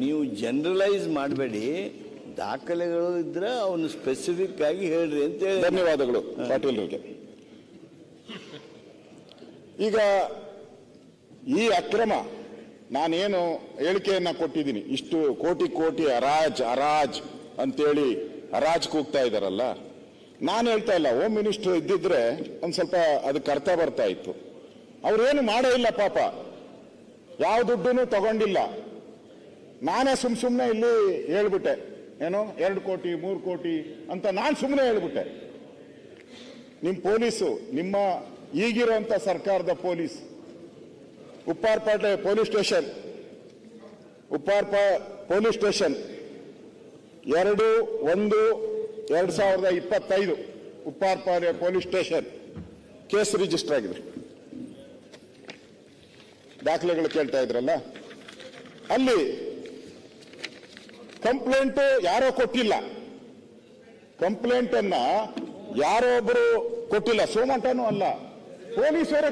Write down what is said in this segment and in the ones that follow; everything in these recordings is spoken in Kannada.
ನೀವು ಜನರಲೈಸ್ ಮಾಡಬೇಡಿ, ದಾಖಲೆಗಳು ಇದ್ರೆ ಅವನು ಸ್ಪೆಸಿಫಿಕ್ ಆಗಿ ಹೇಳ್ರಿ ಅಂತ ಹೇಳಿ. ಧನ್ಯವಾದಗಳು ಪಾಟೀಲ್ರಿಗೆ. ಈಗ ಈ ಅಕ್ರಮ ನಾನೇನು ಹೇಳಿಕೆಯನ್ನ ಕೊಟ್ಟಿದ್ದೀನಿ, ಇಷ್ಟು ಕೋಟಿ ಕೋಟಿ ಹರಾಜ್ ಅಂತೇಳಿ ಹರಾಜ್ ಕೂಗ್ತಾ ಇದ್ದಾರಲ್ಲ, ನಾನು ಹೇಳ್ತಾ ಇಲ್ಲ. ಹೋಮ್ ಮಿನಿಸ್ಟರ್ ಇದ್ದಿದ್ರೆ ಒಂದ್ ಸ್ವಲ್ಪ ಅದಕ್ಕೆ ಅರ್ಥ ಬರ್ತಾ ಇತ್ತು. ಅವ್ರೇನು ಮಾಡೇ ಇಲ್ಲ ಪಾಪ, ಯಾವ ದುಡ್ಡನ್ನು ತಗೊಂಡಿಲ್ಲ. ನಾನೇ ಸುಮ್ಮನೆ ಇಲ್ಲಿ ಹೇಳ್ಬಿಟ್ಟೆ, ಏನೋ 2 ಕೋಟಿ 3 ಕೋಟಿ ಅಂತ ನಾನು ಸುಮ್ಮನೆ ಹೇಳ್ಬಿಟ್ಟೆ. ನಿಮ್ಮ ಪೊಲೀಸು, ನಿಮ್ಮ ಈಗಿರುವಂತ ಸರ್ಕಾರದ police, Upparpet police station 2/1/2025 Upparpet police station case register ಆಗಿದೆ. ದಾಖಲೆಗಳು ಕೇಳ್ತಾ ಇದ್ರಲ್ಲ, ಅಲ್ಲಿ ಕಂಪ್ಲೇಂಟ್ ಯಾರೋ ಕೊಟ್ಟಿಲ್ಲ. ಕಂಪ್ಲೇಂಟ್ ಅನ್ನ ಯಾರೋ ಒಬ್ಬರು ಕೊಟ್ಟಿಲ್ಲ, ಸೋಮಂಟನೂ ಅಲ್ಲ, ಪೊಲೀಸರೇ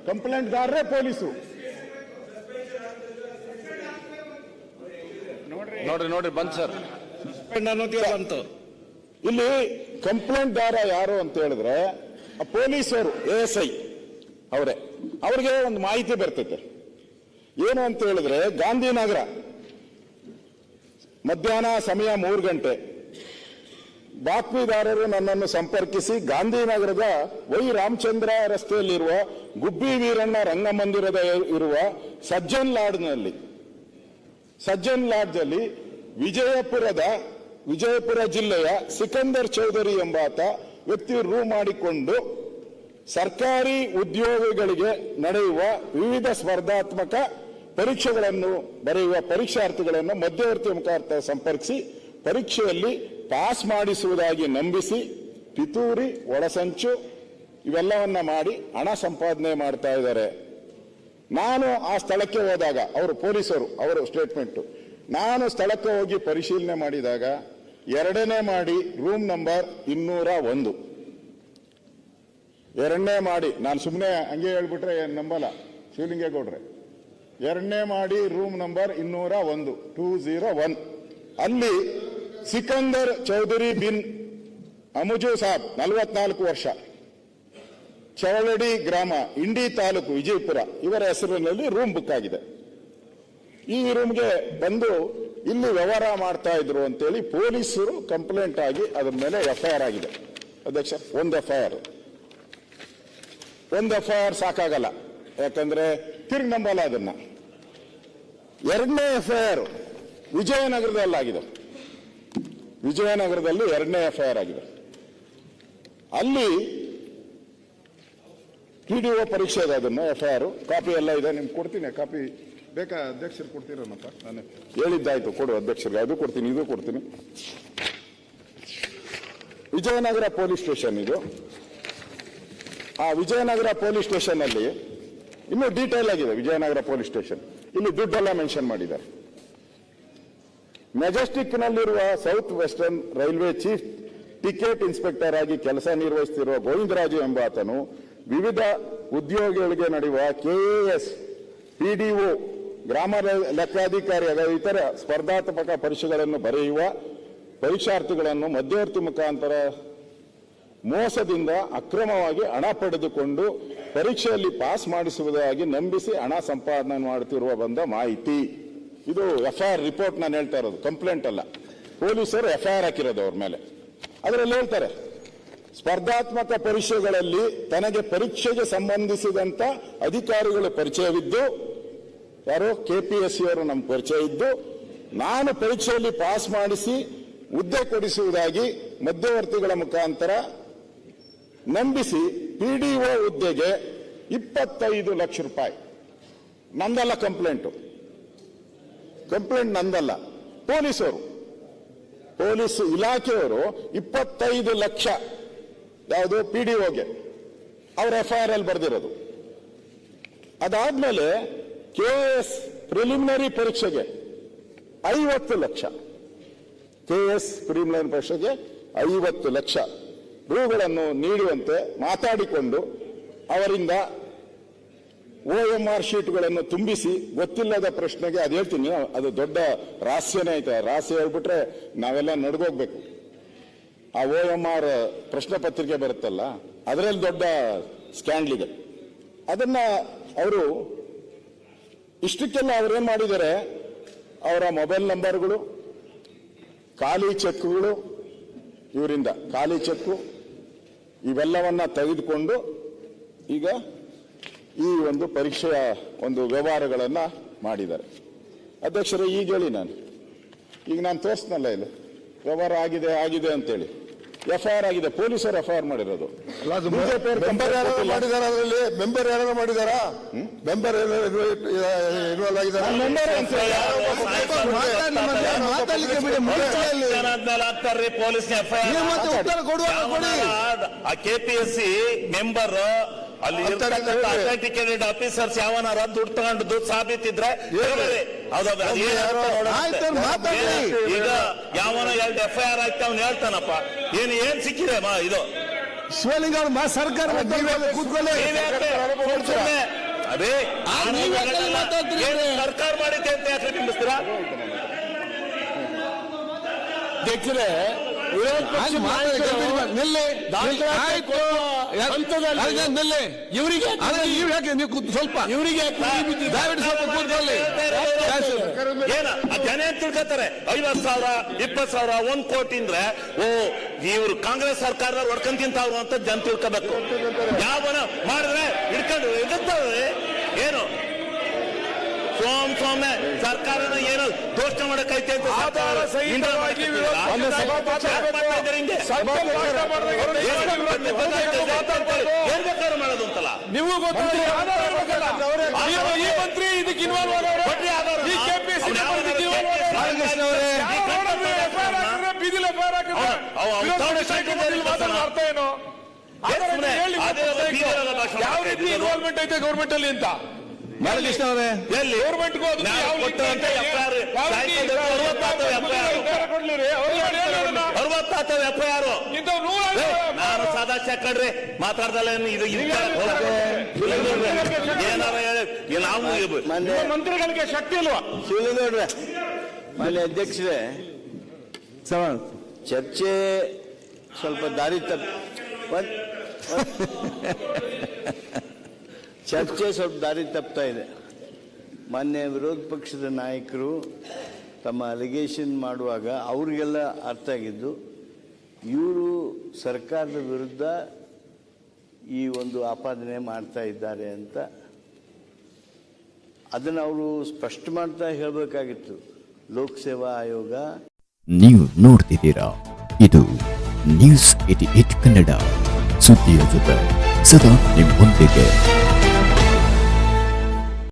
ಕಂಪ್ಲೇಂಟ್ಗಾರರೇ ಪೊಲೀಸು. ನೋಡ್ರಿ ಬಂದ್ ಸರ್, ಬಂತು. ಇಲ್ಲಿ ಕಂಪ್ಲೇಂಟ್ಗಾರ ಯಾರು ಅಂತ ಹೇಳಿದ್ರೆ ಪೊಲೀಸರು, ASI ಅವರೇ. ಅವ್ರಿಗೆ ಒಂದು ಮಾಹಿತಿ ಬರ್ತೈತೆ. ಏನು ಅಂತ ಹೇಳಿದ್ರೆ, ಗಾಂಧಿನಗರ ಮಧ್ಯಾಹ್ನ ಸಮಯ 3 ಗಂಟೆ ಬಾತ್ಮೀದಾರರು ನನ್ನನ್ನು ಸಂಪರ್ಕಿಸಿ ಗಾಂಧಿನಗರದ ವೈ ರಾಮಚಂದ್ರ ರಸ್ತೆಯಲ್ಲಿರುವ ಗುಬ್ಬಿ ವೀರಣ್ಣ ರಂಗಮಂದಿರದ ಇರುವ ಸಜ್ಜನ್ ಲಾಡ್ಜಲ್ಲಿ ವಿಜಯಪುರ ಜಿಲ್ಲೆಯ ಸಿಕಂದರ್ ಚೌಧರಿ ಎಂಬಾತ ವ್ಯಕ್ತಿ ರೂಮ್ ಮಾಡಿಕೊಂಡು ಸರ್ಕಾರಿ ಉದ್ಯೋಗಿಗಳಿಗೆ ನಡೆಯುವ ವಿವಿಧ ಸ್ಪರ್ಧಾತ್ಮಕ ಪರೀಕ್ಷೆಗಳನ್ನು ಬರೆಯುವ ಪರೀಕ್ಷಾರ್ಥಿಗಳನ್ನು ಮಧ್ಯವರ್ತಿ ಮುಖಾಂತರ ಸಂಪರ್ಕಿಸಿ ಪರೀಕ್ಷೆಯಲ್ಲಿ ಪಾಸ್ ಮಾಡಿಸುವುದಾಗಿ ನಂಬಿಸಿ ಪಿತೂರಿ, ಒಳಸಂಚು ಇವೆಲ್ಲವನ್ನ ಮಾಡಿ ಹಣ ಸಂಪಾದನೆ ಮಾಡ್ತಾ ಇದ್ದಾರೆ. ನಾನು ಆ ಸ್ಥಳಕ್ಕೆ ಹೋದಾಗ, ಪೊಲೀಸರು ಅವರ ಸ್ಟೇಟ್ಮೆಂಟ್, ನಾನು ಸ್ಥಳಕ್ಕೆ ಹೋಗಿ ಪರಿಶೀಲನೆ ಮಾಡಿದಾಗ 2ನೇ ಮಾಡಿ ರೂಮ್ ನಂಬರ್ 201, 2ನೇ ಮಾಡಿ, ನಾನು ಸುಮ್ಮನೆ ಹಂಗೆ ಹೇಳ್ಬಿಟ್ರೆ ನಂಬಲ್ಲ ಶಿವಲಿಂಗೇಗೌಡ್ರೆ, 2ನೇ ಮಾಡಿ ರೂಮ್ ನಂಬರ್ 201 ಅಲ್ಲಿ ಸಿಕಂದರ್ ಚೌಧರಿ ಬಿನ್ ಅಮುಜು ಸಾಬ್ 44 ವರ್ಷ, ಚವಳಡಿ ಗ್ರಾಮ, ಇಂಡಿ ತಾಲೂಕು, ವಿಜಯಪುರ, ಇವರ ಹೆಸರಿನಲ್ಲಿ ರೂಮ್ ಬುಕ್ ಆಗಿದೆ. ಈ ರೂಮ್ಗೆ ಬಂದು ಇಲ್ಲಿ ವ್ಯವಹಾರ ಮಾಡ್ತಾ ಇದ್ರು ಅಂತೇಳಿ ಪೊಲೀಸರು ಕಂಪ್ಲೇಂಟ್ ಆಗಿ ಅದರ ಮೇಲೆ FIR ಆಗಿದೆ. ಅಧ್ಯಕ್ಷ, ಒಂದು FIR ಸಾಕಾಗಲ್ಲ, ಯಾಕಂದ್ರೆ ತಿರುಗಿ ನಂಬಲ್ಲ ಅದನ್ನ. 2ನೇ FIR ವಿಜಯನಗರದಲ್ಲಾಗಿದೆ. ವಿಜಯನಗರದಲ್ಲಿ 2ನೇ FIR ಆಗಿದೆ. ಅಲ್ಲಿ PDO ಪರೀಕ್ಷೆ ಇದೆ, ಅದನ್ನು FIR ಕಾಪಿ ಎಲ್ಲ ಇದೆ, ನಿಮ್ಗೆ ಕೊಡ್ತೀನಿ. ಕಾಪಿ ಬೇಕಾ ಅಧ್ಯಕ್ಷರು? ಕೊಡ್ತೀರನಪ್ಪ, ನಾನು ಹೇಳಿದ್ದಾಯ್ತು, ಕೊಡು ಅಧ್ಯಕ್ಷರಿಗೆ. ಅದು ಕೊಡ್ತೀನಿ, ಇದು ಕೊಡ್ತೀನಿ. ವಿಜಯನಗರ ಪೊಲೀಸ್ ಸ್ಟೇಷನ್ ಇದು. ಆ ವಿಜಯನಗರ ಪೊಲೀಸ್ ಸ್ಟೇಷನ್ ಅಲ್ಲಿ ಇನ್ನೂ ಡೀಟೇಲ್ ಆಗಿದೆ. ವಿಜಯನಗರ ಪೊಲೀಸ್ ಸ್ಟೇಷನ್ ಇಲ್ಲಿ ದುಡ್ಡೆಲ್ಲ ಮೆನ್ಷನ್ ಮಾಡಿದ್ದಾರೆ. ಮೆಜೆಸ್ಟಿಕ್ ನಲ್ಲಿರುವ south western railway chief ticket inspector ಆಗಿ ಕೆಲಸ ನಿರ್ವಹಿಸುತ್ತಿರುವ ಗೋವಿಂದರಾಜು ಎಂಬಾತನು ವಿವಿಧ ಉದ್ಯೋಗಿಗಳಿಗೆ ನಡೆಯುವ KAS, PDO, ಗ್ರಾಮ ಲೆಕ್ಕಾಧಿಕಾರಿ ಇತರ ಸ್ಪರ್ಧಾತ್ಮಕ ಪರೀಕ್ಷೆಗಳನ್ನು ಬರೆಯುವ ಪರೀಕ್ಷಾರ್ಥಿಗಳನ್ನು ಮಧ್ಯವರ್ತಿ ಮುಖಾಂತರ ಮೋಸದಿಂದ ಅಕ್ರಮವಾಗಿ ಹಣ ಪಡೆದುಕೊಂಡು ಪರೀಕ್ಷೆಯಲ್ಲಿ ಪಾಸ್ ಮಾಡಿಸುವುದಾಗಿ ನಂಬಿಸಿ ಹಣ ಸಂಪಾದನೆ ಮಾಡುತ್ತಿರುವ ಬಂದ ಮಾಹಿತಿ. ಇದು FIR ರಿಪೋರ್ಟ್ ನಾನು ಹೇಳ್ತಾ ಇರೋದು, ಕಂಪ್ಲೇಂಟ್ ಅಲ್ಲ. ಪೊಲೀಸರು FIR ಹಾಕಿರೋದು ಅವ್ರ ಮೇಲೆ. ಅದರಲ್ಲಿ ಹೇಳ್ತಾರೆ, ಸ್ಪರ್ಧಾತ್ಮಕ ಪರೀಕ್ಷೆಗಳಲ್ಲಿ ತನಗೆ ಪರೀಕ್ಷೆಗೆ ಸಂಬಂಧಿಸಿದಂತ ಅಧಿಕಾರಿಗಳು ಪರಿಚಯವಿದ್ದು, ಯಾರು KPSC ಅವರು ನಮ್ಗೆ ಪರಿಚಯ ಇದ್ದು, ನಾನು ಪರೀಕ್ಷೆಯಲ್ಲಿ ಪಾಸ್ ಮಾಡಿಸಿ ಹುದ್ದೆ ಕೊಡಿಸುವುದಾಗಿ ಮಧ್ಯವರ್ತಿಗಳ ಮುಖಾಂತರ ನಂಬಿಸಿ PDO ಹುದ್ದೆಗೆ 25 ಲಕ್ಷ ರೂಪಾಯಿ. ನಂದಲ್ಲ ಕಂಪ್ಲೇಂಟ್ ನಂದಲ್ಲ, ಪೊಲೀಸರು, ಪೊಲೀಸ್ ಇಲಾಖೆಯವರು 25 ಲಕ್ಷ ಯಾವುದು PDOಗೆ ಅವ್ರ FIR ಅಲ್ಲಿ ಬರೆದಿರೋದು. ಅದಾದ್ಮೇಲೆ KS ಪ್ರಿಲಿಮಿನರಿ ಪರೀಕ್ಷೆಗೆ 50 ಲಕ್ಷ, KS ಪ್ರಿಲಿಮಿನರಿ ಪರೀಕ್ಷೆಗೆ 50 ಲಕ್ಷ ರೂಗಳನ್ನು ನೀಡುವಂತೆ ಮಾತಾಡಿಕೊಂಡು ಅವರಿಂದ OMR ಶೀಟ್ಗಳನ್ನು ತುಂಬಿಸಿ ಗೊತ್ತಿಲ್ಲದ ಪ್ರಶ್ನೆಗೆ ಅದು ಹೇಳ್ತೀನಿ, ಅದು ದೊಡ್ಡ ರಹಸ್ಯನೇ ಐತೆ. ರಹಸ್ಯ ಹೇಳ್ಬಿಟ್ರೆ ನಾವೆಲ್ಲ ನಡ್ಗೋಗ್ಬೇಕು. ಆ OMR ಪ್ರಶ್ನೆ ಪತ್ರಿಕೆ ಬರುತ್ತಲ್ಲ, ಅದರಲ್ಲಿ ದೊಡ್ಡ ಸ್ಕ್ಯಾಂಡಲ್ ಇದೆ. ಅದನ್ನ ಅವರು ಇಷ್ಟಕ್ಕೆಲ್ಲ ಅವ್ರೇನ್ ಮಾಡಿದ್ದಾರೆ, ಅವರ ಮೊಬೈಲ್ ನಂಬರ್ಗಳು, ಖಾಲಿ ಚೆಕ್ಗಳು, ಇವರಿಂದ ಖಾಲಿ ಚೆಕ್ಕು ಇವೆಲ್ಲವನ್ನ ತೆಗೆದುಕೊಂಡು ಈಗ ಈ ಒಂದು ಪರೀಕ್ಷೆಯ ಒಂದು ವ್ಯವಹಾರಗಳನ್ನ ಮಾಡಿದ್ದಾರೆ. ಅಧ್ಯಕ್ಷರೇ, ಈಗ ಹೇಳಿ ಈಗ ನಾನು ತೋರಿಸ್ನಲ್ಲ ಇಲ್ಲಿ ವ್ಯವಹಾರ ಆಗಿದೆ ಅಂತೇಳಿ FIR ಆಗಿದೆ, ಪೊಲೀಸರು FIR ಮಾಡಿರೋದು. ಮೆಂಬರ್ ಯಾರು ಮಾಡಿದಾರ? ಅದರಲ್ಲಿ ಮೆಂಬರ್ ಯಾರು ಮಾಡಿದಾರ? ಮೆಂಬರ್ ಇನ್ವಾಲ್ವ್ ಆಗಿದ್ದಾರೆ? ಉತ್ತರ ಕೊಡುವ KPSC ಮೆಂಬರ್ ಅಲ್ಲಿ ಅಥೆಂಟಿಕೇಟೆಡ್ ಆಫೀಸರ್ಸ್ ಯಾವನಾರ ದುಡ್ಡು ತಗೊಂಡು ಸಾಬೀತಿದ್ರೆ ಈಗ ಯಾವನ 2 FIR ಆಯ್ತು ಅವ್ನು ಹೇಳ್ತಾನಪ್ಪ, ಏನ್ ಸಿಕ್ಕಿದೆ ಇದು ಶಿವಲಿಂಗ ಅವ್ರು ಸರ್ಕಾರ ಕೂತ್ಕೊಳ್ಳಿ. ಅದೇ ಸರ್ಕಾರ ಮಾಡಿದ್ದೆ ಅಂತ ಯಾಕೆ ಬಿಂಬಿಸ್ತೀರಾ? ಅಧ್ಯಕ್ಷರೇ, ಇವರಿಗೆ ಸ್ವಲ್ಪ ಜನ ತಿಳ್ಕೊತಾರೆ. 50,000 20,000 1 ಕೋಟಿ ಅಂದ್ರೆ ಇವ್ರು ಕಾಂಗ್ರೆಸ್ ಸರ್ಕಾರದವ್ರು ಹೊಡ್ಕೊಂಡ್ ತಿಂತಾವ್ರು ಅಂತ ಜನ ತಿಳ್ಕೋಬೇಕು. ಯಾವನ ಮಾಡಿದ್ರೆ ಹಿಡ್ಕೊಂಡು ಎದುರ್ತಾವೆ. ಏನು ಸೋಮ್ನೆ ಸರ್ಕಾರನ ಏನೋ ಘೋಷಣೆ ಮಾಡಕ್ಕೈತೆ ಅಂತ ಏನ್ ಬೇಕಾದ್ರೂ ಮಾಡೋದು ಅಂತಲ್ಲ ನೀವು ಈ ಮಂತ್ರಿ ಇದಕ್ಕೆ ಇನ್ವಾಲ್ವ್ ಅರ್ಥ ಏನು? ಯಾವ ರೀತಿ ಇನ್ವಾಲ್ವ್ಮೆಂಟ್ ಐತೆ ಗೌರ್ಮೆಂಟ್ ಅಲ್ಲಿ ಅಂತ ಬಾಲಕೃಷ್ಣ ಅವರೇ, ಎಲ್ಲಿ ಗೌರ್ಮೆಂಟ್ ನಾನು ಸದಾ ಚಕ್ರಿ ಮಾತಾಡ್ದಲ್ಲ. ಇದು ಏನಾರ ನಾವು ಮಂತ್ರಿಗಳಿಗೆ ಶಕ್ತಿ ಇಲ್ವಾ? ಶಿವಲಿಂಗೌಡ್ರೆ, ಮಾನ್ಯ ಅಧ್ಯಕ್ಷರೇ, ಚರ್ಚೆ ಸ್ವಲ್ಪ ದಾರಿ ಚರ್ಚೆ ಸ್ವಲ್ಪ ದಾರಿ ತಪ್ತಾ ಇದೆ. ಮಾನ್ಯ ವಿರೋಧ ಪಕ್ಷದ ನಾಯಕರು ತಮ್ಮ ಅಲಿಗೇಷನ್ ಮಾಡುವಾಗ ಅವ್ರಿಗೆಲ್ಲ ಅರ್ಥ ಆಗಿದ್ದು ಇವರು ಸರ್ಕಾರದ ವಿರುದ್ಧ ಈ ಒಂದು ಆಪಾದನೆ ಮಾಡ್ತಾ ಇದ್ದಾರೆ ಅಂತ. ಅದನ್ನು ಅವರು ಸ್ಪಷ್ಟ ಮಾಡ್ತಾ ಹೇಳಬೇಕಾಗಿತ್ತು. ಲೋಕಸೇವಾ ಆಯೋಗ ನೀವು ನೋಡ್ತಿದ್ದೀರಾ, ಇದು ನ್ಯೂಸ್ 88 ಕನ್ನಡ, ಸುದ್ದಿಯ ಜೊತೆ ಸದಾ ನಿಮ್ಮೊಂದಿಗೆ.